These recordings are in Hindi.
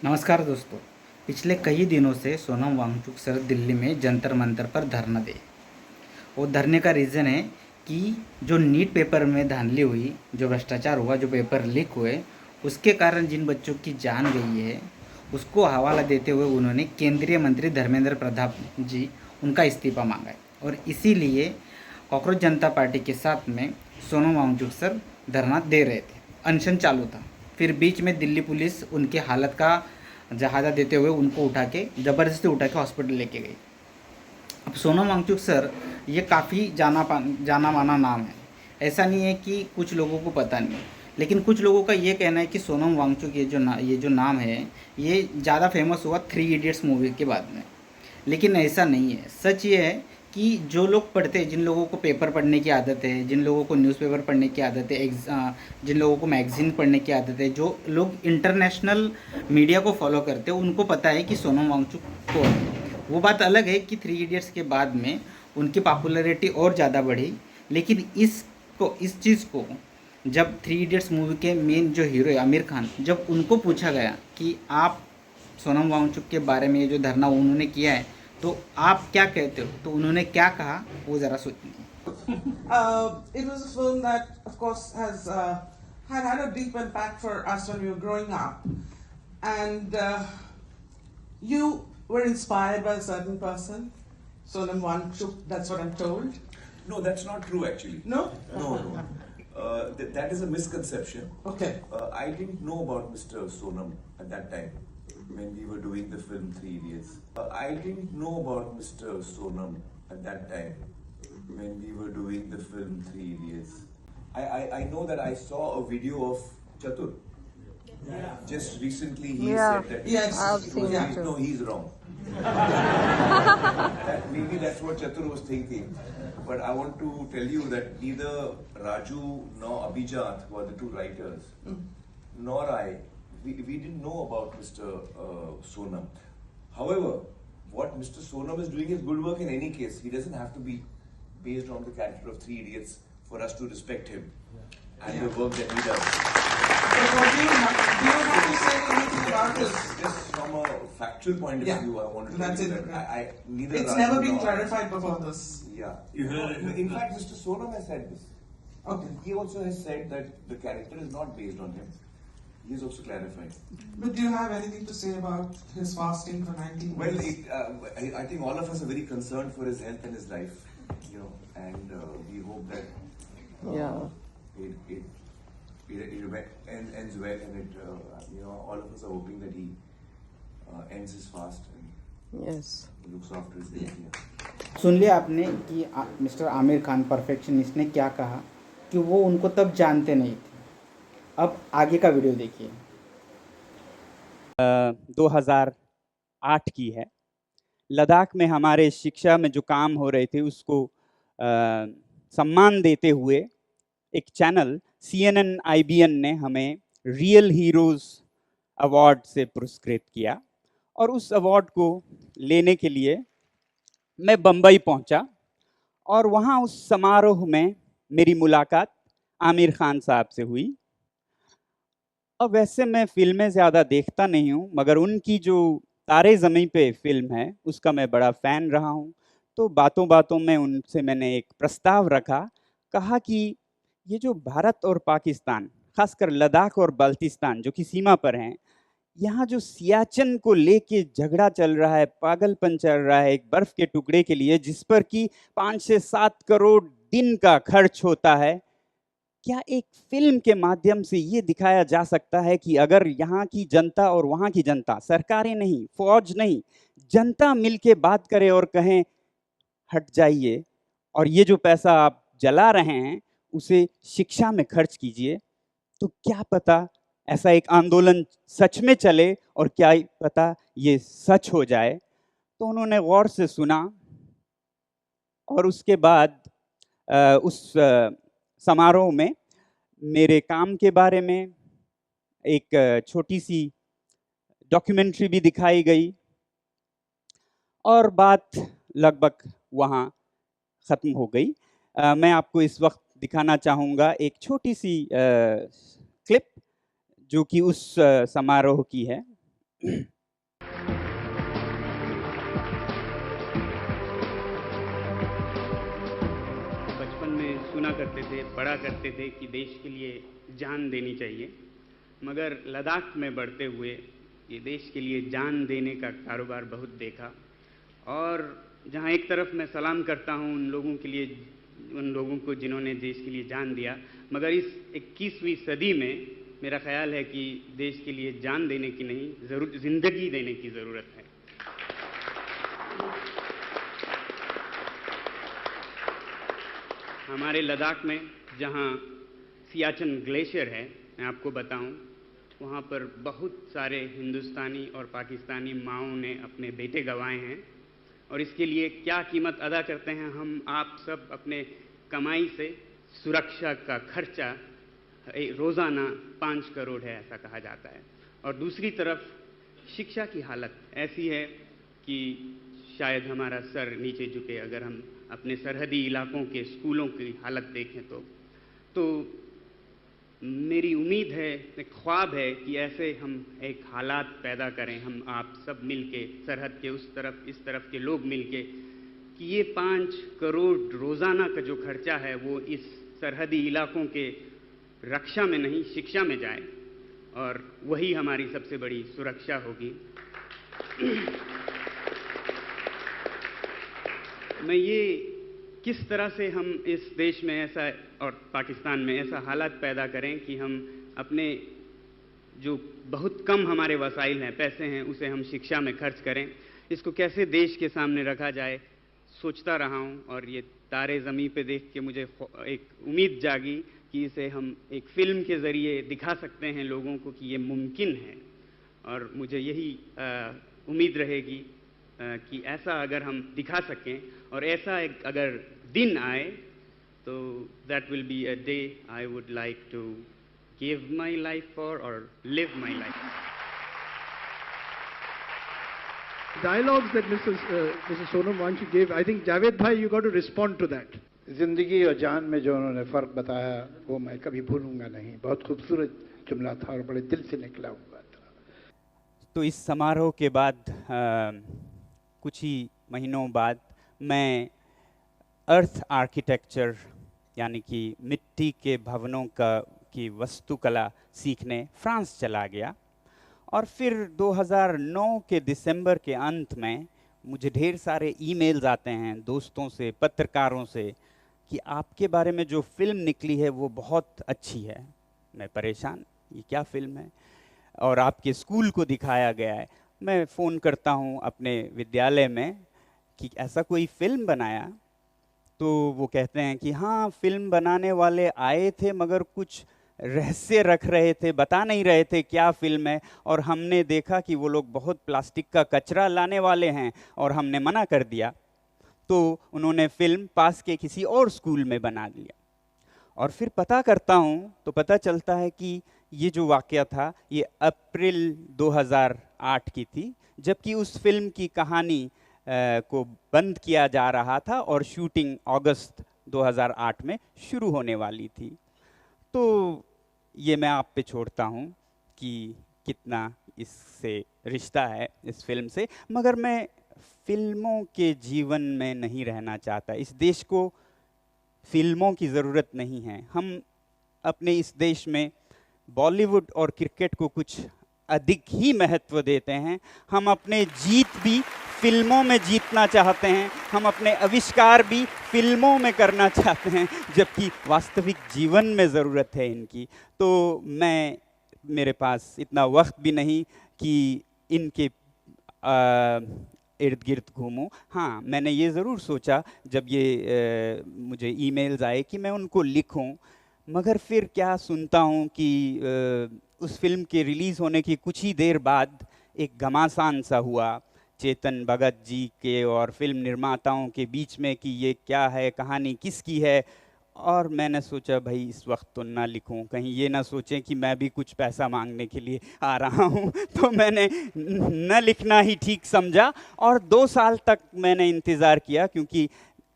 नमस्कार दोस्तों। पिछले कई दिनों से सोनम वांगचुक सर दिल्ली में जंतर मंतर पर धरना दे। वो धरने का रीज़न है कि जो नीट पेपर में धांधली हुई, जो भ्रष्टाचार हुआ, जो पेपर लीक हुए, उसके कारण जिन बच्चों की जान गई है, उसको हवाला देते हुए उन्होंने केंद्रीय मंत्री धर्मेंद्र प्रधान जी उनका इस्तीफा मांगा है। और इसीलिए कॉकरोच जनता पार्टी के साथ में सोनम वांगचुक सर धरना दे रहे थे, अनशन चालू था। फिर बीच में दिल्ली पुलिस उनकी हालत का जहाज़ा देते हुए उनको उठा के ज़बरदस्ती उठा के हॉस्पिटल लेके गई। अब सोनम वांगचुक सर ये काफ़ी जाना माना नाम है। ऐसा नहीं है कि कुछ लोगों को पता नहीं है, लेकिन कुछ लोगों का ये कहना है कि सोनम वांगचुक ये जो नाम है, ये ज़्यादा फेमस हुआ थ्री इडियट्स मूवी के बाद में। लेकिन ऐसा नहीं है। सच ये है कि जो लोग पढ़ते हैं, जिन लोगों को पेपर पढ़ने की आदत है, जिन लोगों को न्यूज़पेपर पढ़ने की आदत है, जिन लोगों को मैगज़ीन पढ़ने की आदत है, जो लोग इंटरनेशनल मीडिया को फॉलो करते हैं, उनको पता है कि सोनम वांगचुक कौन है। वो बात अलग है कि थ्री इडियट्स के बाद में उनकी पॉपुलैरिटी और ज़्यादा बढ़ी। लेकिन इस चीज़ को जब थ्री इडियट्स मूवी के मेन जो हीरो है आमिर खान, जब उनको पूछा गया कि आप सोनम वांगचुक के बारे में ये जो धरना उन्होंने किया है, तो आप क्या कहते हो, तो उन्होंने क्या कहा वो ज़रा सुनिए। It was a film that, of course, has had a deep impact for us when we were growing up, and you were inspired by a certain person, Sonam Wangchuk. That's what I'm told. No, that's not true actually. No. No. That is a misconception. Okay. I didn't know about Mr. Sonam at that time when we were doing the film Three Idiots. I didn't know about Mr. Sonam at that time when we were doing the film Three Idiots. I know that I saw a video of Chatur. Yeah. Just recently he said that Yes, I've seen yeah. it too. no, he's wrong. Maybe that's what Chatur was thinking. But I want to tell you that neither Raju nor Abhijat, who are the two writers, nor I, we didn't know about Mr. Sonam. However, what Mr. Sonam is doing is good work in any case. He doesn't have to be based on the character of Three Idiots for us to respect him and the work that he does. But what do you have to say anything about this? Just from a factual point of Yeah, view, I want to that's tell you it. that I neither It's Raju never been nor I- clarified before this. Yeah. You heard it. In fact, Mr. Sonam has said this. Okay. He also has said that the character is not based on him. He has also clarified. But do you have anything to say about his fasting for 19 Well, days? I think all of us are very concerned for his health and his life, and we hope that Yeah. it ends well, and all of us are hoping that he ends his fast and Yes. looks after his health. Yeah. सुन लिया आपने कि मिस्टर आमिर खान परफेक्शनिस्ट ने क्या कहा कि वो उनको तब जानते नहीं थे। अब आगे का वीडियो देखिए। 2008 की है। लद्दाख में हमारे शिक्षा में जो काम हो रहे थे उसको सम्मान देते हुए एक चैनल CNN IBN ने हमें रियल हीरोज़ अवार्ड से पुरस्कृत किया और उस अवार्ड को लेने के लिए मैं बम्बई पहुंचा और वहां उस समारोह में मेरी मुलाकात आमिर खान साहब से हुई। और वैसे मैं फिल्में ज़्यादा देखता नहीं हूँ, मगर उनकी जो तारे ज़मीं पे फिल्म है उसका मैं बड़ा फ़ैन रहा हूँ। तो बातों बातों में उनसे मैंने एक प्रस्ताव रखा, कहा कि ये जो भारत और पाकिस्तान, खासकर लद्दाख और बाल्टिस्तान जो कि सीमा पर हैं, यहाँ जो सियाचिन को लेके झगड़ा चल रहा है, पागलपन चल रहा है एक बर्फ़ के टुकड़े के लिए जिस पर कि 5 से 7 करोड़ दिन का खर्च होता है, क्या एक फिल्म के माध्यम से ये दिखाया जा सकता है कि अगर यहाँ की जनता और वहाँ की जनता, सरकारें नहीं, फौज नहीं, जनता मिलके बात करे और कहें हट जाइए और ये जो पैसा आप जला रहे हैं उसे शिक्षा में खर्च कीजिए, तो क्या पता ऐसा एक आंदोलन सच में चले और क्या पता ये सच हो जाए। तो उन्होंने गौर से सुना और उसके बाद उस समारोह में मेरे काम के बारे में एक छोटी सी डॉक्यूमेंट्री भी दिखाई गई और बात लगभग वहाँ ख़त्म हो गई। मैं आपको इस वक्त दिखाना चाहूँगा एक छोटी सी क्लिप जो कि उस समारोह की है। बचपन में सुना करते थे, पढ़ा करते थे कि देश के लिए जान देनी चाहिए, मगर लद्दाख में बढ़ते हुए ये देश के लिए जान देने का कारोबार बहुत देखा। और जहाँ एक तरफ मैं सलाम करता हूँ उन लोगों के लिए, उन लोगों को जिन्होंने देश के लिए जान दिया, मगर इस 21वीं सदी में मेरा ख्याल है कि देश के लिए जान देने की नहीं, ज़िंदगी देने की ज़रूरत है। हमारे लद्दाख में जहाँ सियाचिन ग्लेशियर है, मैं आपको बताऊं, वहाँ पर बहुत सारे हिंदुस्तानी और पाकिस्तानी माओं ने अपने बेटे गंवाए हैं, और इसके लिए क्या कीमत अदा करते हैं हम आप सब अपने कमाई से। सुरक्षा का खर्चा रोज़ाना 5 करोड़ है, ऐसा कहा जाता है। और दूसरी तरफ शिक्षा की हालत ऐसी है कि शायद हमारा सर नीचे झुके अगर हम अपने सरहदी इलाकों के स्कूलों की हालत देखें तो मेरी उम्मीद है, एक ख्वाब है कि ऐसे हम एक हालात पैदा करें, हम आप सब मिलके, सरहद के उस तरफ इस तरफ के लोग मिलके, कि ये 5 करोड़ रोज़ाना का जो खर्चा है वो इस सरहदी इलाकों के रक्षा में नहीं, शिक्षा में जाए, और वही हमारी सबसे बड़ी सुरक्षा होगी। मैं ये किस तरह से हम इस देश में ऐसा और पाकिस्तान में ऐसा हालात पैदा करें कि हम अपने जो बहुत कम हमारे वसाइल हैं, पैसे हैं, उसे हम शिक्षा में खर्च करें, इसको कैसे देश के सामने रखा जाए, सोचता रहा हूँ। और ये तारे ज़मीं पे देख के मुझे एक उम्मीद जागी कि इसे हम एक फ़िल्म के ज़रिए दिखा सकते हैं लोगों को कि ये मुमकिन है। और मुझे यही उम्मीद रहेगी कि ऐसा अगर हम दिखा सकें और ऐसा एक अगर दिन आए तो that will be a day I would like to give my life for और live my life. Dialogues that Mrs. Sonam Wangchuk gave, I think Javed bhai, you got to respond to that. जिंदगी और जान में जो उन्होंने फ़र्क बताया वो मैं कभी भूलूंगा नहीं। बहुत खूबसूरत जुमला था और बड़े दिल से निकला हुआ था। तो इस समारोह के बाद कुछ ही महीनों बाद मैं अर्थ आर्किटेक्चर यानी कि मिट्टी के भवनों की वास्तुकला सीखने फ्रांस चला गया। और फिर 2009 के दिसंबर के अंत में मुझे ढेर सारे ईमेल्स आते हैं दोस्तों से, पत्रकारों से, कि आपके बारे में जो फ़िल्म निकली है वो बहुत अच्छी है। मैं परेशान, ये क्या फ़िल्म है, और आपके स्कूल को दिखाया गया है। मैं फ़ोन करता हूँ अपने विद्यालय में कि ऐसा कोई फ़िल्म बनाया, तो वो कहते हैं कि हाँ, फ़िल्म बनाने वाले आए थे मगर कुछ रहस्य रख रहे थे, बता नहीं रहे थे क्या फ़िल्म है, और हमने देखा कि वो लोग बहुत प्लास्टिक का कचरा लाने वाले हैं और हमने मना कर दिया। तो उन्होंने फ़िल्म पास के किसी और स्कूल में बना दिया। और फिर पता करता हूँ तो पता चलता है कि ये जो वाक़या था ये अप्रैल 2008 की थी, जबकि उस फिल्म की कहानी को बंद किया जा रहा था और शूटिंग अगस्त 2008 में शुरू होने वाली थी। तो ये मैं आप पे छोड़ता हूँ कि कितना इससे रिश्ता है इस फिल्म से, मगर मैं फिल्मों के जीवन में नहीं रहना चाहता। इस देश को फिल्मों की ज़रूरत नहीं है। हम अपने इस देश में बॉलीवुड और क्रिकेट को कुछ अधिक ही महत्व देते हैं। हम अपने जीत भी फिल्मों में जीतना चाहते हैं, हम अपने आविष्कार भी फिल्मों में करना चाहते हैं, जबकि वास्तविक जीवन में ज़रूरत है इनकी। तो मेरे पास इतना वक्त भी नहीं कि इनके इर्द गिर्द घूमूं। हाँ, मैंने ये ज़रूर सोचा जब ये मुझे ईमेल्स आए कि मैं उनको लिखूं, मगर फिर क्या सुनता हूँ कि उस फिल्म के रिलीज़ होने की कुछ ही देर बाद एक घमासान सा हुआ चेतन भगत जी के और फिल्म निर्माताओं के बीच में कि ये क्या है, कहानी किसकी है। और मैंने सोचा भाई इस वक्त तो ना लिखूं, कहीं ये ना सोचें कि मैं भी कुछ पैसा मांगने के लिए आ रहा हूं। तो मैंने न लिखना ही ठीक समझा और 2 साल तक मैंने इंतज़ार किया, क्योंकि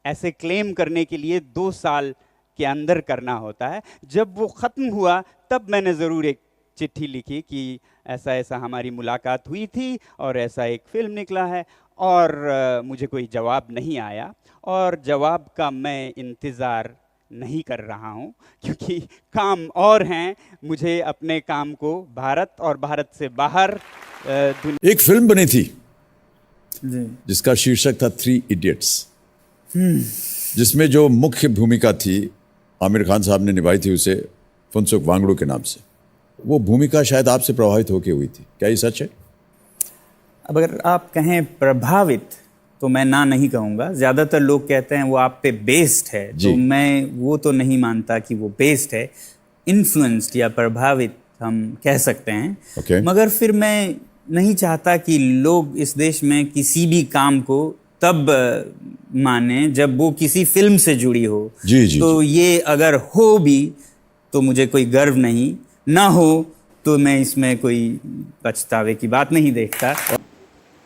ऐसे क्लेम करने के लिए 2 साल के अंदर करना होता है। जब वो ख़त्म हुआ तब मैंने ज़रूर एक चिट्ठी लिखी कि ऐसा ऐसा हमारी मुलाकात हुई थी और ऐसा एक फिल्म निकला है, और मुझे कोई जवाब नहीं आया, और जवाब का मैं इंतज़ार नहीं कर रहा हूँ, क्योंकि काम और हैं। मुझे अपने काम को भारत और भारत से बाहर एक फिल्म बनी थी जिसका शीर्षक था 3 इडियट्स, जिसमें जो मुख्य भूमिका थी आमिर खान साहब ने निभाई थी उसे फुनसुक वांगडू के नाम से। वो भूमिका शायद आपसे प्रभावित होकर हुई थी, क्या ये सच है? अब अगर आप कहें प्रभावित तो मैं ना नहीं कहूँगा। ज़्यादातर लोग कहते हैं वो आप पे बेस्ड है, तो मैं वो तो नहीं मानता कि वो बेस्ड है। इन्फ्लुएंस्ड या प्रभावित हम कह सकते हैं। मगर फिर मैं नहीं चाहता कि लोग इस देश में किसी भी काम को तब माने जब वो किसी फिल्म से जुड़ी हो। तो ये अगर हो भी तो मुझे कोई गर्व नहीं, ना हो तो मैं इसमें कोई पछतावे की बात नहीं देखता।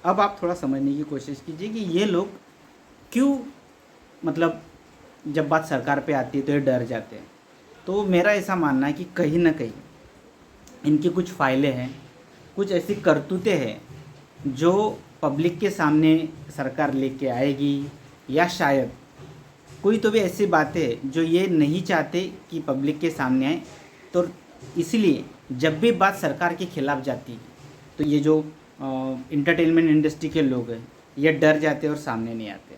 अब आप थोड़ा समझने की कोशिश कीजिए कि ये लोग क्यों, मतलब जब बात सरकार पे आती है तो ये डर जाते हैं। तो मेरा ऐसा मानना है कि कहीं ना कहीं इनकी कुछ फाइलें हैं, कुछ ऐसी करतूतें हैं जो पब्लिक के सामने सरकार लेके आएगी, या शायद कोई तो भी ऐसी बातें हैं जो ये नहीं चाहते कि पब्लिक के सामने आए। तो इसलिए जब भी बात सरकार के खिलाफ जाती है तो ये जो इंटरटेनमेंट इंडस्ट्री के लोग हैं ये डर जाते हैं और सामने नहीं आते।